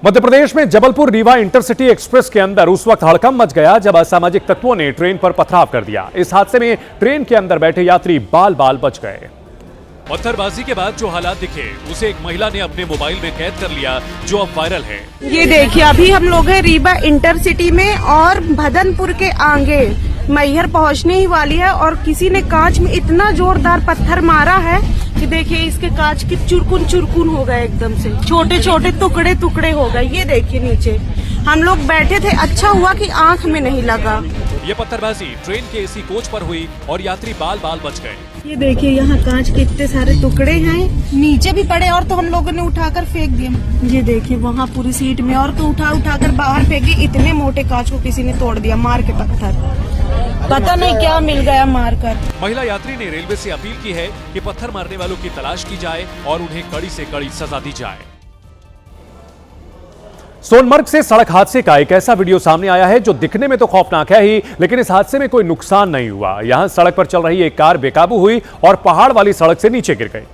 मध्य प्रदेश में Jabalpur Rewa intercity express के अंदर उस वक्त हड़कंप मच गया जब असामाजिक तत्वों ने ट्रेन पर पथराव कर दिया। इस हादसे में ट्रेन के अंदर बैठे यात्री बाल बाल बच गए। पत्थरबाजी के बाद जो हालात दिखे उसे एक महिला ने अपने मोबाइल में कैद कर लिया, जो अब वायरल है। ये देखिए, अभी हम लोग हैं रीवा इंटरसिटी में और भदनपुर के आगे मैहर पहुंचने ही वाली है और किसी ने कांच में इतना जोरदार पत्थर मारा है कि देखिए इसके कांच की चुरकुन चुरकुन हो गए, एकदम से छोटे छोटे टुकड़े टुकड़े हो गए। ये देखिए नीचे हम लोग बैठे थे, अच्छा हुआ कि आंख में नहीं लगा। ये पत्थरबाजी ट्रेन के एसी कोच पर हुई और यात्री बाल बाल बच गए। ये देखिए यहाँ कांच के इतने सारे टुकड़े हैं, नीचे भी पड़े और तो हम लोगों ने उठाकर फेंक दिए। ये देखिए वहाँ पूरी सीट में और तो उठाकर बाहर फेंक दिए। इतने मोटे कांच को किसी ने तोड़ दिया मार के पत्थर, पता नहीं क्या मिल गया मार कर। महिला यात्री ने रेलवे से अपील की है कि पत्थर मारने वालों की तलाश की जाए और उन्हें कड़ी से कड़ी सजा दी जाए। सोनमर्ग से सड़क हादसे का एक ऐसा वीडियो सामने आया है जो दिखने में तो खौफनाक है ही, लेकिन इस हादसे में कोई नुकसान नहीं हुआ। यहां सड़क पर चल रही एक कार बेकाबू हुई और पहाड़ वाली सड़क से नीचे गिर गई।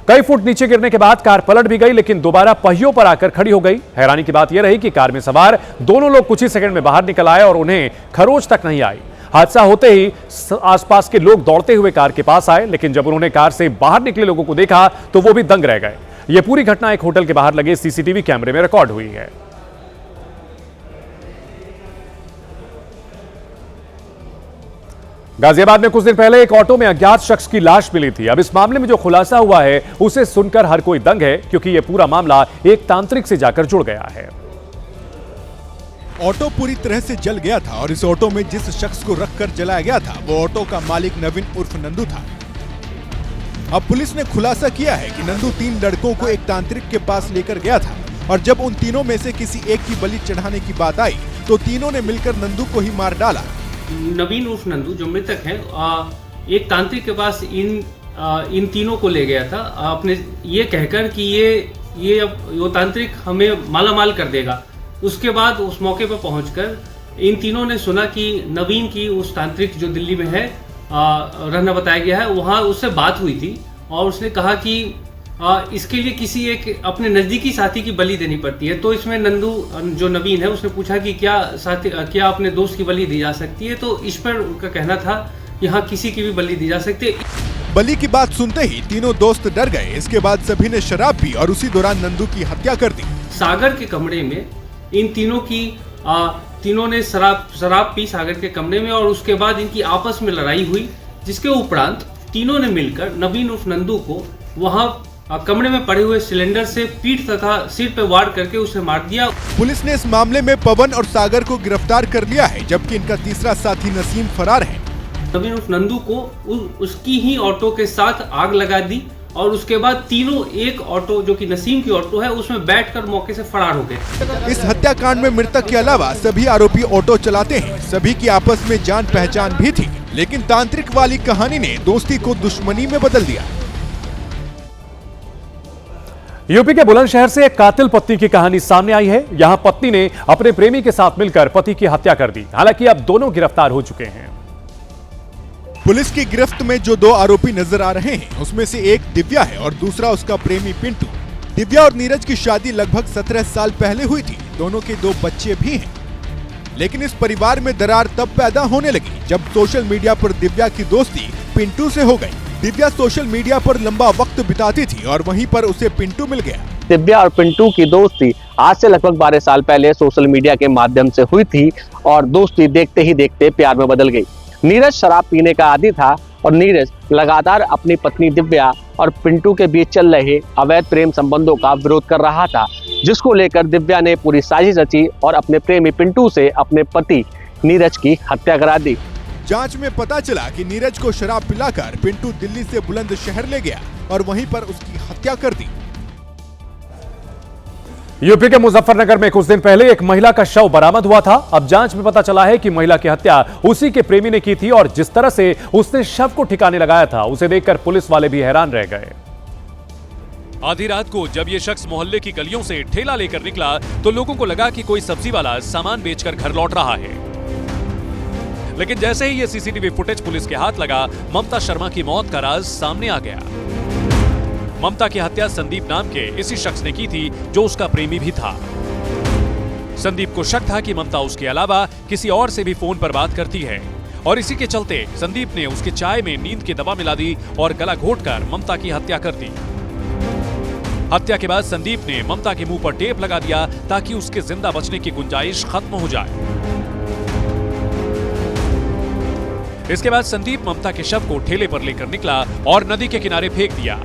कई फुट नीचे गिरने के बाद कार पलट भी गई, लेकिन दोबारा पहियों पर आकर खड़ी हो गई। हैरानी की बात यह रही कि कार में सवार दोनों लोग कुछ ही सेकंड में बाहर निकल आए और उन्हें खरोच तक नहीं आई। हादसा होते ही आसपास के लोग दौड़ते हुए कार के पास आए, लेकिन जब उन्होंने कार से बाहर निकले लोगों को देखा तो वो भी दंग रह गए। यह पूरी घटना एक होटल के बाहर लगे सीसीटीवी कैमरे में रिकॉर्ड हुई है। गाजियाबाद में कुछ दिन पहले एक ऑटो में अज्ञात शख्स की लाश मिली थी। अब इस मामले में जो खुलासा हुआ है उसे सुनकर हर कोई दंग है, क्योंकि यह पूरा मामला एक तांत्रिक से जाकर जुड़ गया है। ऑटो पूरी तरह से जल गया था और इस ऑटो में जिस शख्स को रखकर जलाया गया था वो ऑटो का मालिक नवीन उर्फ नंदू था। अब पुलिस ने खुलासा किया है कि नंदू 3 लड़कों को एक तांत्रिक के पास लेकर गया था और जब उन तीनों में से किसी एक की बलि चढ़ाने की बात आई तो तीनों ने मिलकर नंदू को ही मार डाला। नवीन उर्फ नंदू जो मृतक है, एक तांत्रिक के पास इन तीनों को ले गया था अपने ये कहकर कि ये वो तांत्रिक हमें मालामाल कर देगा। उसके बाद उस मौके पर पहुंचकर इन तीनों ने सुना कि नवीन की उस तांत्रिक जो दिल्ली में है रहना बताया गया है, वहाँ उससे बात हुई थी और उसने कहा कि इसके लिए किसी एक अपने नज़दीकी साथी की बलि देनी पड़ती है। तो इसमें नंदू जो नवीन है उसने पूछा कि क्या अपने दोस्त की बलि दी जा सकती है, तो इस पर उनका कहना था कि हाँ किसी की भी बलि दी जा सकती है। बलि की बात सुनते ही तीनों दोस्त डर गए। इसके बाद सभी ने शराब पी और उसी दौरान नंदू की हत्या कर दी। सागर के कमरे में इन तीनों ने शराब पी सागर के कमरे में और उसके बाद इनकी आपस में लड़ाई हुई, जिसके उपरांत तीनों ने मिलकर नवीन उर्फ नंदू को वहां कमरे में पड़े हुए सिलेंडर से पीठ तथा सिर पर वार करके उसे मार दिया। पुलिस ने इस मामले में पवन और सागर को गिरफ्तार कर लिया है, जबकि इनका तीसरा साथी नसीम फरार है। नवीन उर्फ नंदू को उसकी ही ऑटो के साथ आग लगा दी और उसके बाद तीनों एक ऑटो जो कि नसीम की ऑटो है उसमें बैठकर मौके से फरार हो गए। इस हत्याकांड में मृतक के अलावा सभी आरोपी ऑटो चलाते हैं। सभी की आपस में जान पहचान भी थी, लेकिन तांत्रिक वाली कहानी ने दोस्ती को दुश्मनी में बदल दिया। यूपी के बुलंदशहर से एक कातिल पत्नी की कहानी सामने आई है। यहां पत्नी ने अपने प्रेमी के साथ मिलकर पति की हत्या कर दी। हालांकि अब दोनों गिरफ्तार हो चुके हैं। पुलिस की गिरफ्त में जो 2 आरोपी नजर आ रहे हैं उसमें से एक दिव्या है और दूसरा उसका प्रेमी पिंटू। दिव्या और नीरज की शादी लगभग 17 साल पहले हुई थी। दोनों के 2 बच्चे भी हैं, लेकिन इस परिवार में दरार तब पैदा होने लगी जब सोशल मीडिया पर दिव्या की दोस्ती पिंटू से हो गई। दिव्या सोशल मीडिया पर लंबा वक्त बिताती थी और वहीं पर उसे पिंटू मिल गया। दिव्या और पिंटू की दोस्ती आज से लगभग 12 साल पहले सोशल मीडिया के माध्यम से हुई थी और दोस्ती देखते ही देखते प्यार में बदल गई। नीरज शराब पीने का आदी था और नीरज लगातार अपनी पत्नी दिव्या और पिंटू के बीच चल रहे अवैध प्रेम संबंधों का विरोध कर रहा था, जिसको लेकर दिव्या ने पूरी साजिश रची और अपने प्रेमी पिंटू से अपने पति नीरज की हत्या करा दी। जांच में पता चला कि नीरज को शराब पिलाकर पिंटू दिल्ली से बुलंदशहर ले गया और वहीं पर उसकी हत्या कर दी। यूपी के मुजफ्फरनगर में कुछ दिन पहले एक महिला का शव बरामद हुआ था। अब जांच में पता चला है कि महिला की हत्या उसी के प्रेमी ने की थी और जिस तरह से उसने शव को ठिकाने लगाया था उसे देखकर पुलिस वाले भी हैरान रह गए। आधी रात को जब ये शख्स मोहल्ले की गलियों से ठेला लेकर निकला तो लोगों को लगा कि कोई सब्जी वाला सामान बेचकर घर लौट रहा है, लेकिन जैसे ही ये सीसीटीवी फुटेज पुलिस के हाथ लगा, ममता शर्मा की मौत का राज सामने आ गया। ममता की हत्या संदीप नाम के इसी शख्स ने की थी जो उसका प्रेमी भी था। संदीप को शक था कि ममता उसके अलावा किसी और से भी फोन पर बात करती है और इसी के चलते संदीप ने उसके चाय में नींद की दवा मिला दी और गला घोटकर ममता की हत्या कर दी। हत्या के बाद संदीप ने ममता के मुंह पर टेप लगा दिया ताकि उसके जिंदा बचने की गुंजाइश खत्म हो जाए। इसके बाद संदीप ममता के शव को ठेले पर लेकर निकला और नदी के किनारे फेंक दिया।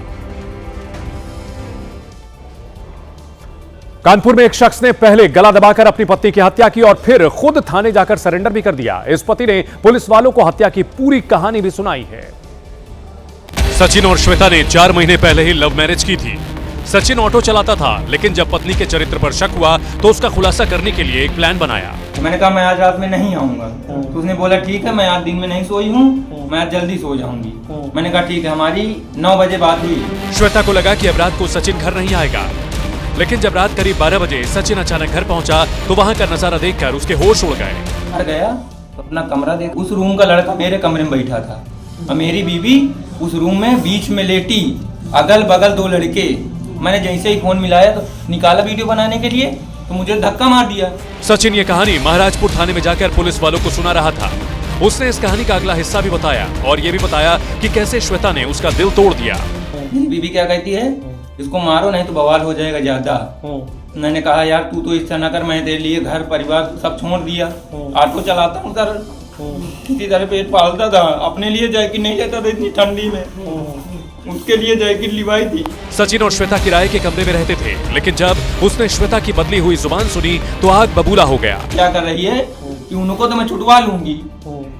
कानपुर में एक शख्स ने पहले गला दबाकर अपनी पत्नी की हत्या की और फिर खुद थाने जाकर सरेंडर भी कर दिया। इस पति ने पुलिस वालों को हत्या की पूरी कहानी भी सुनाई है। सचिन और श्वेता ने 4 महीने पहले ही लव मैरिज की थी। सचिन ऑटो चलाता था, लेकिन जब पत्नी के चरित्र पर शक हुआ तो उसका खुलासा करने के लिए एक प्लान बनाया। मैंने कहा मैं आज रात में नहीं आऊंगा, तो उसने बोला ठीक है, मैं आज दिन में नहीं सोई हूँ, मैं आज जल्दी सो जाऊंगी। मैंने कहा ठीक है। हमारी 9 बजे बात हुई। श्वेता को लगा कि अब रात को सचिन घर नहीं आएगा, लेकिन जब रात करीब 12 बजे सचिन अचानक घर पहुंचा तो वहां का नजारा देखकर उसके होश उड़ गए। घर गया अपना कमरा देख, उस रूम का लड़का मेरे कमरे में बैठा था और मेरी बीवी उस रूम में बीच में लेटी, अगल बगल 2 लड़के। मैंने जैसे ही फोन मिलाया तो निकाला वीडियो बनाने के लिए, तो मुझे धक्का मार दिया। सचिन ये कहानी महाराजपुर थाने में जाकर पुलिस वालों को सुना रहा था। उसने इस कहानी का अगला हिस्सा भी बताया और ये भी बताया कि कैसे श्वेता ने उसका दिल तोड़ दिया। मेरी बीवी क्या कहती है, इसको मारो नहीं तो बवाल हो जाएगा ज्यादा। मैंने कहा यार तू तो इस तरह कर, मैं तेरे लिए घर परिवार सब छोड़ दिया, ऑटो चलाता हूँ सर, किसी तरह पेट पालता था, अपने लिए जैकेट नहीं लेता था इतनी ठंडी में, उसके लिए जैकेट लिवाई थी। सचिन और श्वेता किराए के कमरे में रहते थे, लेकिन जब उसने श्वेता की बदली हुई जुबान सुनी तो आग बबूला हो गया। क्या कर रही है कि उनको तो मैं छुटवा लूंगी,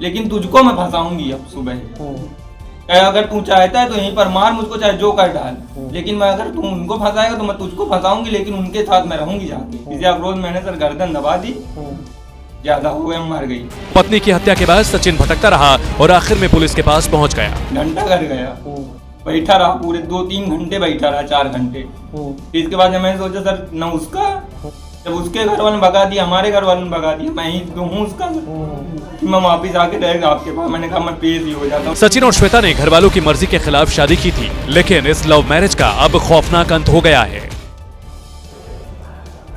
लेकिन तुझको मैं फंसाऊंगी अब सुबह। अगर तू चाहता है तो यहीं पर मार मुझको, चाहे जो कर डाल, लेकिन मैं अगर तू उनको फंसाएगा तो मैं तुझको फंसाऊंगी, लेकिन उनके साथ मैं रहूंगी जाके। इसी आक्रोश मैंने सर गर्दन दबा दी, ज्यादा हो गया, मर गई। पत्नी की हत्या के बाद सचिन भटकता रहा और आखिर में पुलिस के पास पहुंच गया। घंटा घर गया, बैठा रहा, पूरे 2-3 घंटे बैठा रहा, 4 घंटे। इसके बाद जब मैंने सोचा सर न उसका, जब उसके घर वालों ने भगा दिया, हमारे घर वालों ने भगा दिया, मैं ही तो हूँ उसका, मैं वापिस आके रहेगा आपके पास। मैंने कहा मैं पेश ही हो जाता हूँ। सचिन और श्वेता ने घर वालों की मर्जी के खिलाफ शादी की थी, लेकिन इस लव मैरिज का अब खौफनाक अंत हो गया है।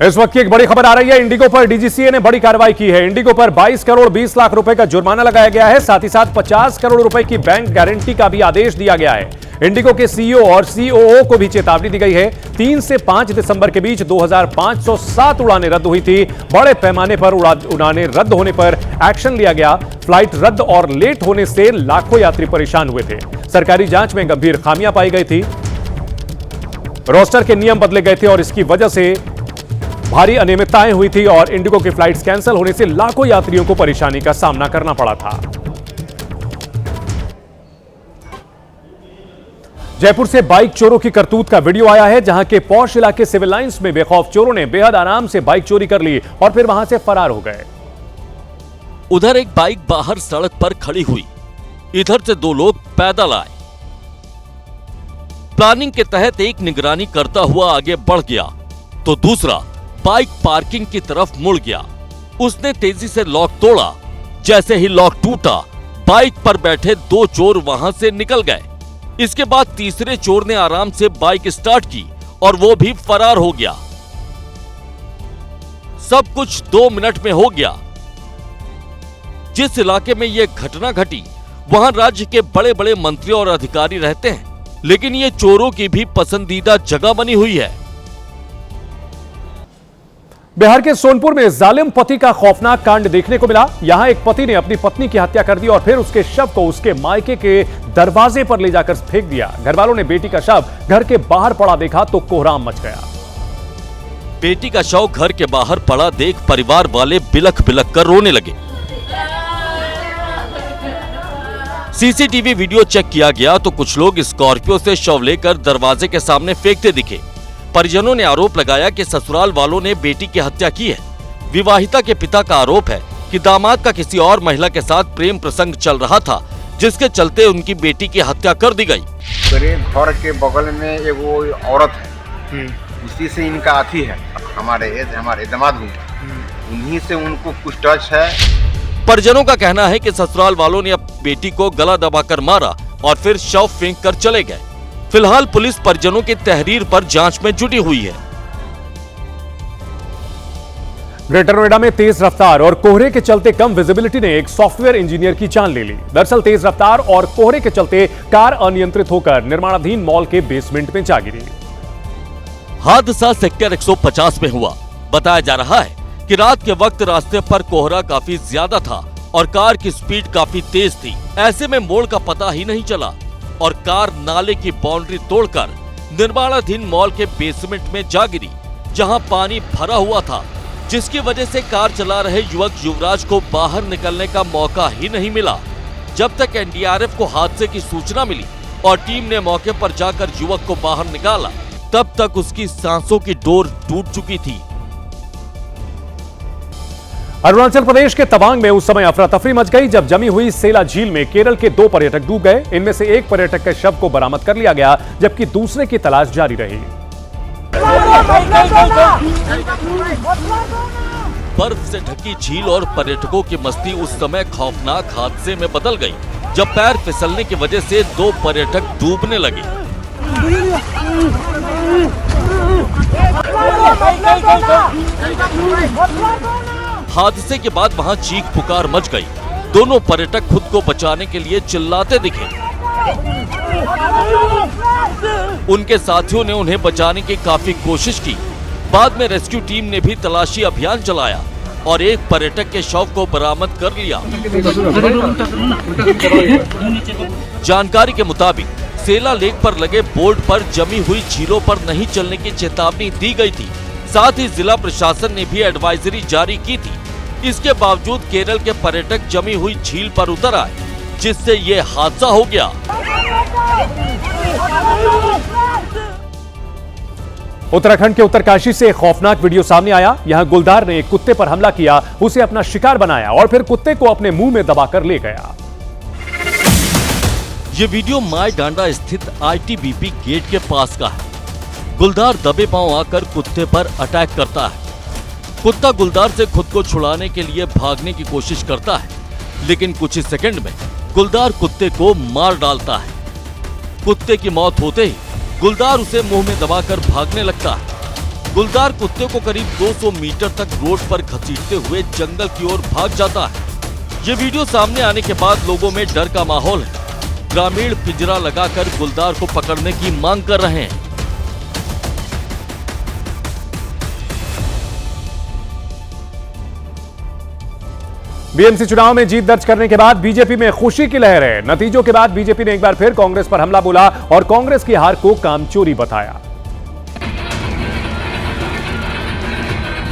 इस वक्त की एक बड़ी खबर आ रही है। इंडिगो पर डीजीसीए ने बड़ी कार्रवाई की है। इंडिगो पर 22 करोड़ 20 लाख रुपए का जुर्माना लगाया गया है। साथ ही साथ 50 करोड़ रुपए की बैंक गारंटी का भी आदेश दिया गया है। इंडिगो के सीईओ और सीओओ को भी चेतावनी दी गई है। 3 से 5 दिसंबर के बीच 2507 उड़ानें रद्द हुई थी। बड़े पैमाने पर उड़ानें रद्द होने पर एक्शन लिया गया। फ्लाइट रद्द और लेट होने से लाखों यात्री परेशान हुए थे। सरकारी जांच में गंभीर खामियां पाई गई थी। रोस्टर के नियम बदले गए थे और इसकी वजह से भारी अनियमितताएं हुई थी और इंडिगो की फ्लाइट्स कैंसिल होने से लाखों यात्रियों को परेशानी का सामना करना पड़ा था। जयपुर से बाइक चोरों की करतूत का वीडियो आया है, जहां के पौष इलाके सिविल लाइंस में बेखौफ चोरों ने बेहद आराम से बाइक चोरी कर ली और फिर वहां से फरार हो गए। उधर एक बाइक बाहर सड़क पर खड़ी हुई, इधर से 2 लोग पैदल आए। प्लानिंग के तहत एक निगरानी करता हुआ आगे बढ़ गया तो दूसरा बाइक पार्किंग की तरफ मुड़ गया। उसने तेजी से लॉक तोड़ा। जैसे ही लॉक टूटा, बाइक पर बैठे 2 चोर वहां से निकल गए। इसके बाद तीसरे चोर ने आराम से बाइक स्टार्ट की और वो भी फरार हो गया। सब कुछ 2 मिनट में हो गया। जिस इलाके में यह घटना घटी वहां राज्य के बड़े बड़े मंत्री और अधिकारी रहते हैं, लेकिन ये चोरों की भी पसंदीदा जगह बनी हुई है। बिहार के सोनपुर में जालिम पति का खौफनाक कांड देखने को मिला। यहां एक पति ने अपनी पत्नी की हत्या कर दी और फिर उसके शव को उसके मायके के दरवाजे पर ले जाकर फेंक दिया। घर वालों ने बेटी का शव घर के बाहर पड़ा देखा तो कोहराम मच गया। बेटी का शव घर के बाहर पड़ा देख परिवार वाले बिलख बिलख कर रोने लगे। सीसीटीवी वीडियो चेक किया गया तो कुछ लोग स्कॉर्पियो से शव लेकर दरवाजे के सामने फेंकते दिखे। परिजनों ने आरोप लगाया कि ससुराल वालों ने बेटी की हत्या की है। विवाहिता के पिता का आरोप है कि दामाद का किसी और महिला के साथ प्रेम प्रसंग चल रहा था, जिसके चलते उनकी बेटी की हत्या कर दी गई। मेरे घर के बगल में एक वो औरत है, उसी से इनका अथी है, हमारे दामाद हुए, उन्हीं से उनको कुछ टच है। परिजनों का कहना है कि ससुराल वालों ने अपनी बेटी को गला दबाकर मारा और फिर शव फेंक कर चले गए। फिलहाल पुलिस परिजनों की तहरीर पर जांच में जुटी हुई है। ग्रेटर नोएडा में तेज रफ्तार और कोहरे के चलते कम विजिबिलिटी ने एक सॉफ्टवेयर इंजीनियर की जान ले ली। दरअसल तेज रफ्तार और कोहरे के चलते कार अनियंत्रित होकर निर्माणाधीन मॉल के बेसमेंट में जा गिरी। हादसा सेक्टर 150 में हुआ। बताया जा रहा है कि रात के वक्त रास्ते पर कोहरा काफी ज्यादा था और कार की स्पीड काफी तेज थी। ऐसे में मोड़ का पता ही नहीं चला और कार नाले की बाउंड्री तोड़कर निर्माणाधीन मॉल के बेसमेंट में जा गिरी, जहां पानी भरा हुआ था, जिसकी वजह से कार चला रहे युवक युवराज को बाहर निकलने का मौका ही नहीं मिला। जब तक एनडीआरएफ को हादसे की सूचना मिली और टीम ने मौके पर जाकर युवक को बाहर निकाला, तब तक उसकी सांसों की डोर टूट चुकी थी। अरुणाचल प्रदेश के तवांग में उस समय अफरा तफरी मच गई जब जमी हुई सेला झील में केरल के 2 पर्यटक डूब गए। इनमें से एक पर्यटक के शव को बरामद कर लिया गया, जबकि दूसरे की तलाश जारी रही। बर्फ से ढकी झील और पर्यटकों की मस्ती उस समय खौफनाक हादसे में बदल गई, जब पैर फिसलने की वजह से 2 पर्यटक डूबने लगे। हादसे के बाद वहां चीख पुकार मच गई। दोनों पर्यटक खुद को बचाने के लिए चिल्लाते दिखे। उनके साथियों ने उन्हें बचाने की काफी कोशिश की। बाद में रेस्क्यू टीम ने भी तलाशी अभियान चलाया और एक पर्यटक के शव को बरामद कर लिया। जानकारी के मुताबिक सेला लेक पर लगे बोर्ड पर जमी हुई झीलों पर नहीं चलने की चेतावनी दी गई थी। साथ ही जिला प्रशासन ने भी एडवाइजरी जारी की थी। इसके बावजूद केरल के पर्यटक जमी हुई झील पर उतर आए, जिससे ये हादसा हो गया। उत्तराखंड के उत्तरकाशी से एक खौफनाक वीडियो सामने आया। यहां गुलदार ने एक कुत्ते पर हमला किया, उसे अपना शिकार बनाया और फिर कुत्ते को अपने मुंह में दबाकर ले गया। ये वीडियो माय डांडा स्थित आईटीबीपी गेट के पास का है। गुलदार दबे पांव आकर कुत्ते पर अटैक करता है। कुत्ता गुलदार से खुद को छुड़ाने के लिए भागने की कोशिश करता है, लेकिन कुछ ही सेकंड में गुलदार कुत्ते को मार डालता है। कुत्ते की मौत होते ही गुलदार उसे मुंह में दबाकर भागने लगता है। गुलदार कुत्ते को करीब 200 मीटर तक रोड पर घसीटते हुए जंगल की ओर भाग जाता है। ये वीडियो सामने आने के बाद लोगों में डर का माहौल है। ग्रामीण पिंजरा लगाकर गुलदार को पकड़ने की मांग कर रहे हैं। बीएमसी चुनाव में जीत दर्ज करने के बाद बीजेपी में खुशी की लहर है। नतीजों के बाद बीजेपी ने एक बार फिर कांग्रेस पर हमला बोला और कांग्रेस की हार को कामचोरी बताया।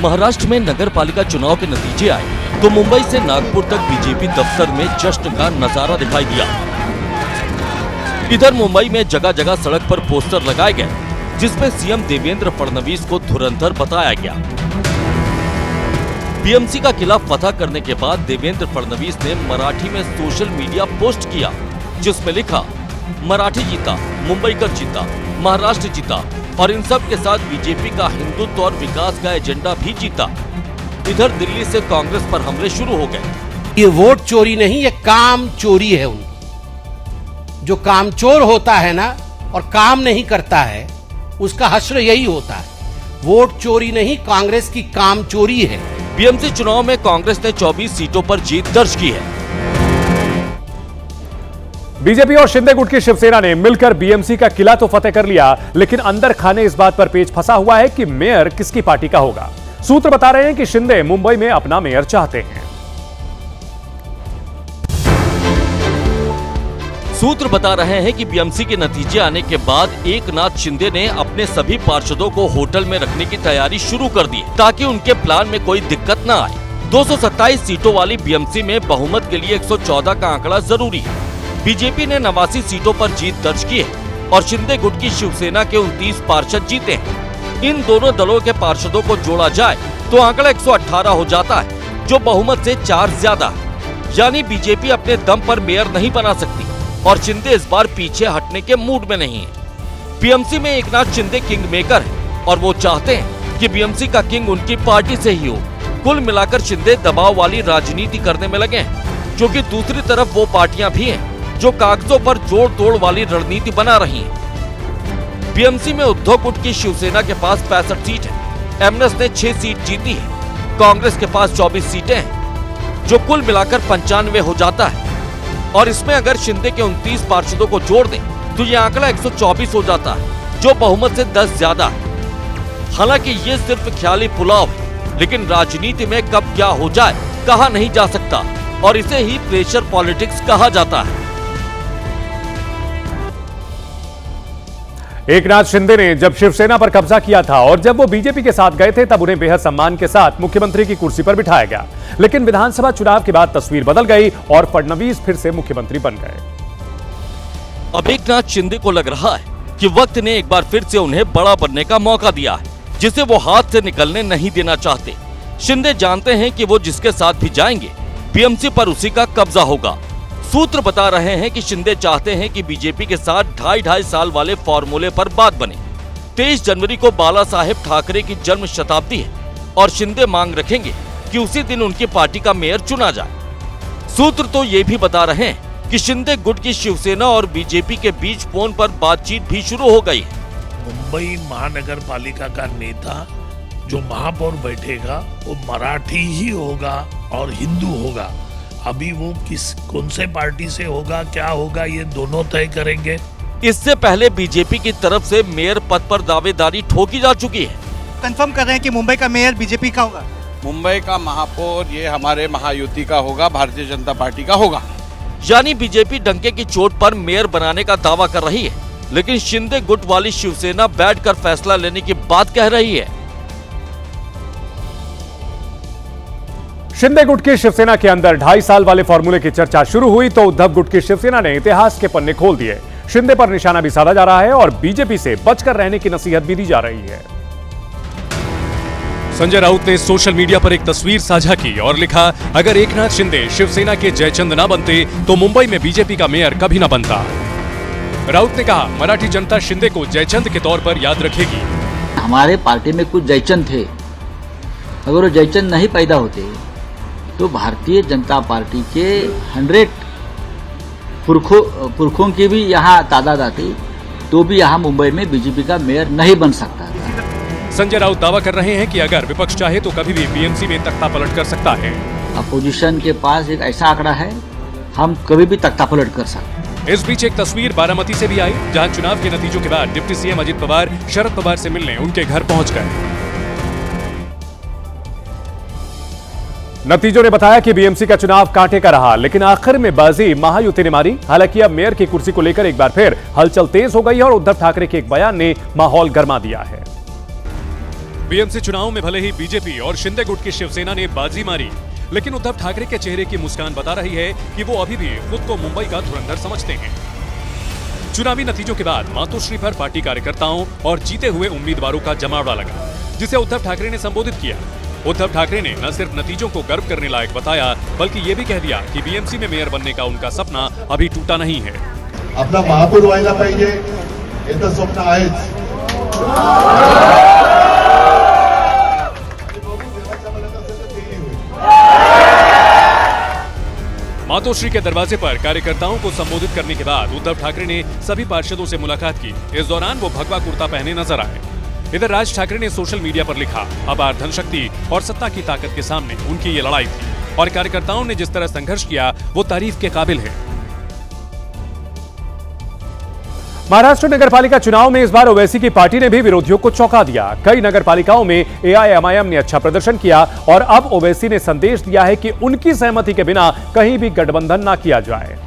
महाराष्ट्र में नगर पालिका चुनाव के नतीजे आए तो मुंबई से नागपुर तक बीजेपी दफ्तर में जश्न का नजारा दिखाई दिया। इधर मुंबई में जगह जगह सड़क पर पोस्टर लगाए गए, जिसमें सीएम देवेंद्र फडणवीस को धुरंधर बताया गया। बीएमसी का किला फतह करने के बाद देवेंद्र फडणवीस ने मराठी में सोशल मीडिया पोस्ट किया, जिसमें लिखा, मराठी जीता, मुंबई का जीता, महाराष्ट्र जीता और इन सब के साथ बीजेपी का हिंदुत्व और विकास का एजेंडा भी जीता। इधर दिल्ली से कांग्रेस पर हमले शुरू हो गए। ये वोट चोरी नहीं, ये काम चोरी है। उनकी जो काम चोर होता है ना और काम नहीं करता है, उसका हश्र यही होता है। वोट चोरी नहीं, कांग्रेस की काम चोरी है। बीएमसी चुनाव में कांग्रेस ने 24 सीटों पर जीत दर्ज की है। बीजेपी और शिंदे गुट की शिवसेना ने मिलकर बीएमसी का किला तो फतेह कर लिया, लेकिन अंदर खाने इस बात पर पेच फंसा हुआ है कि मेयर किसकी पार्टी का होगा। सूत्र बता रहे हैं कि शिंदे मुंबई में अपना मेयर चाहते हैं। सूत्र बता रहे हैं कि बीएमसी के नतीजे आने के बाद एकनाथ शिंदे ने अपने सभी पार्षदों को होटल में रखने की तैयारी शुरू कर दी, ताकि उनके प्लान में कोई दिक्कत न आए। 227 सीटों वाली बीएमसी में बहुमत के लिए 114 का आंकड़ा जरूरी है। बीजेपी ने 89 सीटों पर जीत दर्ज की है और शिंदे गुट की शिवसेना के 29 पार्षद जीते हैं। इन दोनों दलों के पार्षदों को जोड़ा जाए तो आंकड़ा 118 हो जाता है, जो बहुमत से 4 ज्यादा है। यानी बीजेपी अपने दम पर मेयर नहीं बना सकती और शिंदे इस बार पीछे हटने के मूड में नहीं है। बीएमसी में एकनाथ शिंदे किंग मेकर है और वो चाहते हैं कि बीएमसी का किंग उनकी पार्टी से ही हो। कुल मिलाकर शिंदे दबाव वाली राजनीति करने में लगे हैं, क्योंकि दूसरी तरफ वो पार्टियां भी हैं जो कागजों पर जोड़ तोड़ वाली रणनीति बना रही हैं। बीएमसी में उद्धव गुट की शिवसेना के पास 65 सीट है। एमएनएस ने 6 सीट जीती है। कांग्रेस के पास 24 सीटें हैं, जो कुल मिलाकर 95 हो जाता है। और इसमें अगर शिंदे के 29 पार्षदों को जोड़ दें तो ये आंकड़ा 124 हो जाता है, जो बहुमत से 10 ज्यादा है। हालांकि ये सिर्फ ख्याली पुलाव है, लेकिन राजनीति में कब क्या हो जाए कहा नहीं जा सकता, और इसे ही प्रेशर पॉलिटिक्स कहा जाता है। एकनाथ शिंदे ने जब शिवसेना पर कब्जा किया था और जब वो बीजेपी के साथ गए थे, तब उन्हें बेहद सम्मान के साथ मुख्यमंत्री की कुर्सी पर बिठाया गया। लेकिन विधानसभा चुनाव के बाद तस्वीर बदल गई और फडणवीस फिर से मुख्यमंत्री बन गए। अब एकनाथ शिंदे को लग रहा है कि वक्त ने एक बार फिर से उन्हें बड़ा बनने का मौका दिया है, जिसे वो हाथ से निकलने नहीं देना चाहते। शिंदे जानते हैं कि वो जिसके साथ भी जाएंगे, बीएमसी पर उसी का कब्जा होगा। सूत्र बता रहे हैं कि शिंदे चाहते हैं कि बीजेपी के साथ 2.5 साल वाले फॉर्मूले पर बात बने। 23 जनवरी को बाला साहेब ठाकरे की जन्म शताब्दी है और शिंदे मांग रखेंगे कि उसी दिन उनकी पार्टी का मेयर चुना जाए। सूत्र तो ये भी बता रहे हैं कि शिंदे गुट की शिवसेना और बीजेपी के बीच फोन पर बातचीत भी शुरू हो गई है। मुंबई महानगर पालिका का नेता जो महापौर बैठेगा वो मराठी ही होगा और हिंदू होगा। अभी वो कौन से पार्टी से होगा, क्या होगा, ये दोनों तय करेंगे। इससे पहले बीजेपी की तरफ से मेयर पद पर दावेदारी ठोकी जा चुकी है। कंफर्म कर रहे हैं कि मुंबई का मेयर बीजेपी का होगा। मुंबई का महापौर ये हमारे महायुति का होगा, भारतीय जनता पार्टी का होगा। यानी बीजेपी डंके की चोट पर मेयर बनाने का दावा कर रही है, लेकिन शिंदे गुट वाली शिवसेना बैठकर फैसला लेने की बात कह रही है। शिंदे गुट की शिवसेना के अंदर 2.5 साल वाले फॉर्मूले की चर्चा शुरू हुई तो उद्धव गुट की शिवसेना ने इतिहास के पन्ने खोल दिए। शिंदे पर निशाना भी साधा जा रहा है और बीजेपी से बचकर रहने की नसीहत भी दी जा रही है। संजय राउत ने सोशल मीडिया पर एक तस्वीर साझा की और लिखा, अगर एकनाथ शिंदे शिवसेना के जयचंद ना बनते तो मुंबई में बीजेपी का मेयर कभी ना बनता। राउत ने कहा, मराठी जनता शिंदे को जयचंद के तौर पर याद रखेगी। हमारे पार्टी में कुछ जयचंद थे, अगर वो जयचंद नहीं पैदा होते तो भारतीय जनता पार्टी के 100 पुरखों की भी यहाँ तादाद आती तो भी यहाँ मुंबई में बीजेपी का मेयर नहीं बन सकता था। संजय राउत दावा कर रहे हैं कि अगर विपक्ष चाहे तो कभी भी बीएमसी में तख्ता पलट कर सकता है। अपोजिशन के पास एक ऐसा आंकड़ा है, हम कभी भी तख्ता पलट कर सकते हैं। इस बीच एक तस्वीर बारामती से भी आई, जहां चुनाव के नतीजों के बाद डिप्टी सीएम अजित पवार शरद पवार से मिलने उनके घर पहुंच गए। नतीजों ने बताया कि बीएमसी का चुनाव कांटे का रहा, लेकिन आखिर में बाजी महायुति ने मारी। हालांकि अब मेयर की कुर्सी को लेकर एक बार फिर हलचल तेज हो गई है और उद्धव ठाकरे के एक बयान ने माहौल गर्मा दिया है। बीएमसी चुनाव में भले ही बीजेपी और शिंदे गुट की शिवसेना ने बाजी मारी, लेकिन उद्धव ठाकरे के चेहरे की मुस्कान बता रही है कि वो अभी भी खुद को मुंबई का धुरंधर समझते हैं। चुनावी नतीजों के बाद मातोश्री पर पार्टी कार्यकर्ताओं और जीते हुए उम्मीदवारों का जमावड़ा लगा, जिसे उद्धव ठाकरे ने संबोधित किया। उद्धव ठाकरे ने न सिर्फ नतीजों को गर्व करने लायक बताया, बल्कि ये भी कह दिया कि बीएमसी में मेयर बनने का उनका सपना अभी टूटा नहीं है। आपला महापौर व्हायला पाहिजे हे तर स्वप्न आहेच। मातोश्री के दरवाजे पर कार्यकर्ताओं को संबोधित करने के बाद उद्धव ठाकरे ने सभी पार्षदों से मुलाकात की। इस दौरान वो भगवा कुर्ता पहने नजर आए। इधर राज ठाकरे ने सोशल मीडिया पर लिखा, अपार धनशक्ति और सत्ता की ताकत के सामने उनकी ये लड़ाई थी और कार्यकर्ताओं ने जिस तरह संघर्ष किया वो तारीफ के काबिल है। महाराष्ट्र नगरपालिका चुनाव में इस बार ओवैसी की पार्टी ने भी विरोधियों को चौंका दिया। कई नगरपालिकाओं में एआईएमआईएम ने अच्छा प्रदर्शन किया और अब ओवैसी ने संदेश दिया है कि उनकी सहमति के बिना कहीं भी गठबंधन न किया जाए।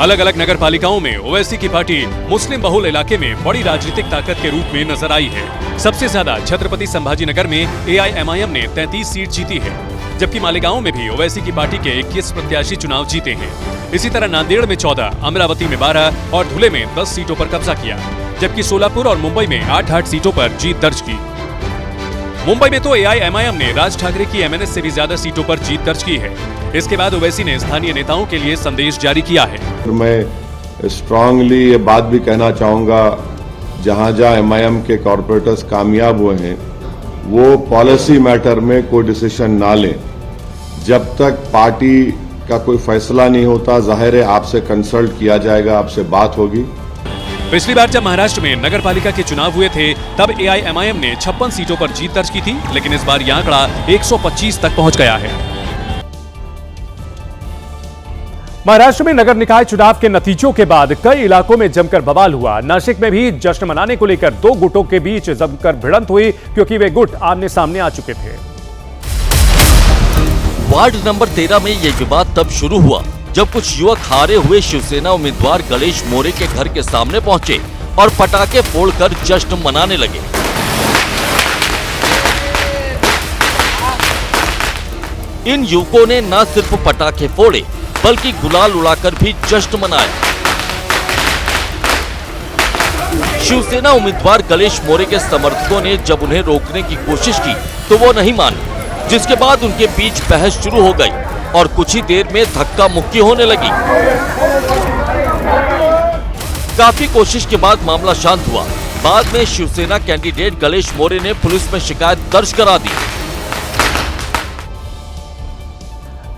अलग अलग नगरपालिकाओं में ओवैसी की पार्टी मुस्लिम बहुल इलाके में बड़ी राजनीतिक ताकत के रूप में नजर आई है। सबसे ज्यादा छत्रपति संभाजीनगर में एआईएमआईएम ने 33 सीट जीती है, जबकि मालेगांव में भी ओवैसी की पार्टी के 21 प्रत्याशी चुनाव जीते हैं। इसी तरह नांदेड़ में 14, अमरावती में 12 और धुले में 10 सीटों पर कब्जा किया, जबकि सोलापुर और मुंबई में 8 सीटों पर जीत दर्ज की। मुंबई में तो एआईएमआईएम ने राज ठाकरे की एमएनएस से भी ज्यादा सीटों पर जीत दर्ज की है। इसके बाद ओवैसी ने स्थानीय नेताओं के लिए संदेश जारी किया है। मैं स्ट्रांगली ये बात भी कहना चाहूंगा, जहां जहां एमआईएम के कॉर्पोरेटर्स कामयाब हुए हैं वो पॉलिसी मैटर में कोई डिसीजन ना लें जब तक पार्टी का कोई फैसला नहीं होता। जाहिर है आपसे कंसल्ट किया जाएगा, आपसे बात होगी। पिछली बार जब महाराष्ट्र में नगर पालिका के चुनाव हुए थे तब AIMIM ने 56 सीटों पर जीत दर्ज की थी, लेकिन इस बार यह आंकड़ा 125 तक पहुंच गया है। महाराष्ट्र में नगर निकाय चुनाव के नतीजों के बाद कई इलाकों में जमकर बवाल हुआ। नासिक में भी जश्न मनाने को लेकर दो गुटों के बीच जमकर भिड़ंत हुई, क्योंकि वे गुट आमने सामने आ चुके थे। वार्ड नंबर 13 में यह विवाद तब शुरू हुआ जब कुछ युवक हारे हुए शिवसेना उम्मीदवार गणेश मोरे के घर के सामने पहुंचे और पटाखे फोड़कर जश्न मनाने लगे। इन युवकों ने न सिर्फ पटाखे फोड़े बल्कि गुलाल उड़ाकर भी जश्न मनाया। शिवसेना उम्मीदवार गणेश मोरे के समर्थकों ने जब उन्हें रोकने की कोशिश की तो वो नहीं माने, जिसके बाद उनके बीच बहस शुरू हो गई और कुछ ही देर में धक्का मुक्की होने लगी। काफी कोशिश के बाद मामला शांत हुआ। बाद में शिवसेना कैंडिडेट गणेश मोरे ने पुलिस में शिकायत दर्ज करा दी।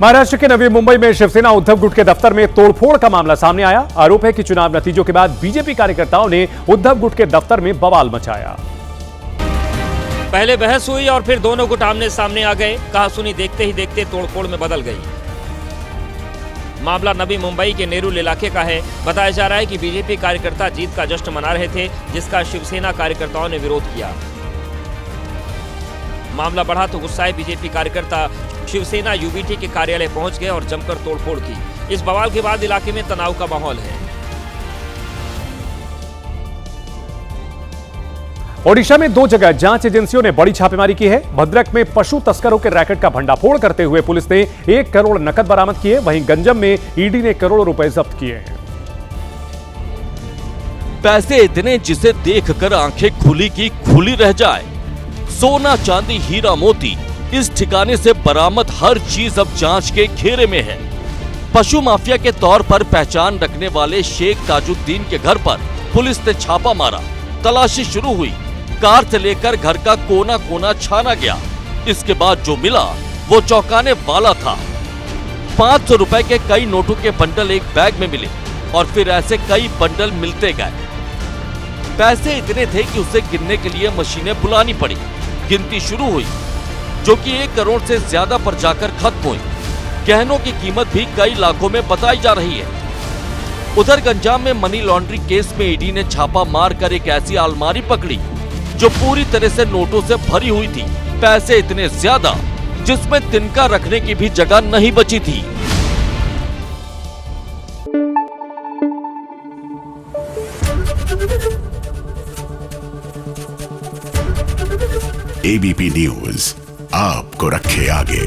महाराष्ट्र के नवी मुंबई में शिवसेना उद्धव गुट के दफ्तर में तोड़फोड़ का मामला सामने आया। आरोप है कि चुनाव नतीजों के बाद बीजेपी कार्यकर्ताओं ने उद्धव गुट के दफ्तर में बवाल मचाया। पहले बहस हुई और फिर दोनों गुट आमने सामने आ गए। कहासुनी देखते ही देखते तोड़फोड़ में बदल गई। मामला नवी मुंबई के नेरुल इलाके का है। बताया जा रहा है कि बीजेपी कार्यकर्ता जीत का जश्न मना रहे थे, जिसका शिवसेना कार्यकर्ताओं ने विरोध किया। मामला बढ़ा तो गुस्साए बीजेपी कार्यकर्ता शिवसेना यूबीटी के कार्यालय पहुंच गए और जमकर तोड़फोड़ की। इस बवाल के बाद इलाके में तनाव का माहौल है। ओडिशा में दो जगह जांच एजेंसियों ने बड़ी छापेमारी की है। भद्रक में पशु तस्करों के रैकेट का भंडाफोड़ करते हुए पुलिस ने 1 करोड़ नकद बरामद किए। वहीं गंजम में ईडी ने करोड़ों रुपए जब्त किए हैं। पैसे इतने जिसे देखकर आंखें खुली की खुली रह जाए। सोना चांदी हीरा मोती, इस ठिकाने से बरामद हर चीज अब जांच के घेरे में है। पशु माफिया के तौर पर पहचान रखने वाले शेख ताजुद्दीन के घर पर पुलिस ने छापा मारा। तलाशी शुरू हुई। कार से लेकर घर का कोना कोना छाना गया। इसके बाद जो मिला वो चौंकाने वाला था। 500 रुपए के कई नोटों के बंडल एक बैग में मिले और फिर ऐसे कई बंडल मिलते गए। पैसे इतने थे कि उसे गिनने के लिए मशीनें बुलानी पड़ी। गिनती शुरू हुई, जो कि 1 करोड़ से ज्यादा पर जाकर खत्म हुई। गहनों की कीमत भी कई लाखों में बताई जा रही है। उधर गंजाम में मनी लॉन्ड्रिंग केस में ईडी ने छापा मारकर एक ऐसी अलमारी पकड़ी जो पूरी तरह से नोटों से भरी हुई थी। पैसे इतने ज्यादा जिसमें तिनका रखने की भी जगह नहीं बची थी। ABP न्यूज आपको रखे आगे।